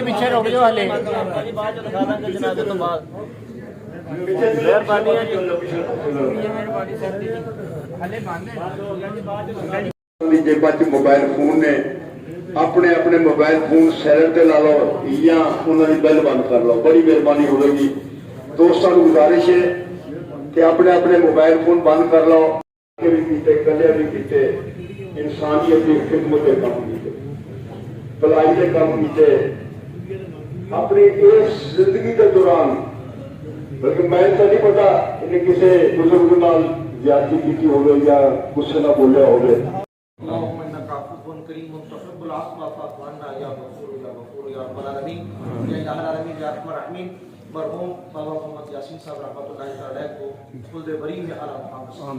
पीछे रुक जाओ हले जनाजे तो बाद मेहरबानी है जी जेबा च मोबाइल फोन ने अपने अपने मोबाइल फोन साइलेंट ते ला लो या उन्होंने बिल बंद कर लो। बड़ी मेहरबानी होगी दोस्तों को गुजारिश है कि अपने अपने मोबाइल फोन बंद कर लो। भी कीते कलिया भी कीते इंसानियत की खिदमत के काम कीते भलाई के काम कीते अपनी इस जिंदगी के दौरान। बल्कि मैं तो नहीं पता इन्हें किसी बुजुर्ग नाल ज्यादती की होवे या गुस्से ना बोलिया होवे। मरहूम बाबा मोहम्मद यासीन साहब रहमतुल्लाह अलैह को खुल्द बरी में आला मकाम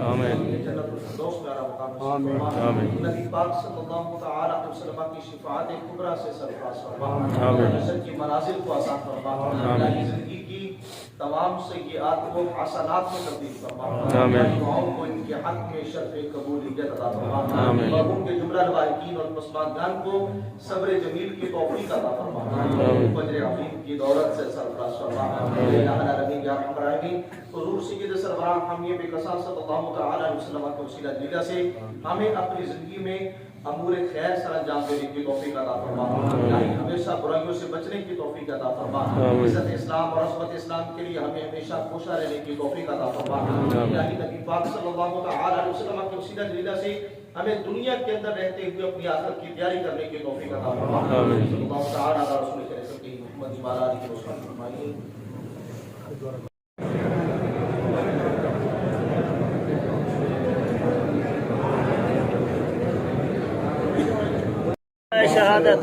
आमीन जन्नतुल फिरदौस में आला मकाम आमीन नबी पाक सल्लल्लाहु तआला अलैहि वसल्लम की शिफाअत कुबरा से सरफराज फरमा आमीन की मनाजिल को आसान फरमा आमीन जिंदगी की तमाम सय्यिआत को हसनात में तब्दील फरमा आमीन दुआओं को इनके हक में शर्फ कबूलियत अता फरमा आमीन मरहूम के जुमला लवाहिकीन और मुस्लिमान को सब्र जमील की तौफीक अता फरमा आमीन फजर अज़ीम की दौलत से सरफराज फरमा आमीन या रबी या रहमान हुजूर सय्यद सरवरा हम ये बेकसा सल्लल्लाहु तआला अलैहि वसल्लम के वसीला दिला से हमें अपनी जिंदगी में अमूर खैर सर अंजाम देने की तौफीक अता फरमा हमेशा बुराइयों से बचने की तौफीक अता फरमा इज्जत इस्लाम और अज़मत इस्लाम के लिए हमें हमेशा कोशा रहने की तौफीक अता फरमा इलाही नबी पाक सल्लल्लाहु तआला अलैहि वसल्लम के वसीला दिला से हमें दुनिया के अंदर रहते हुए अपनी आखिरत की तैयारी करने की तौफीक अता फरमा सल्लल्लाहु तआला अला रसूल करीम मुहम्मद व आला आलिहि वसल्लम अजमईन। शहादत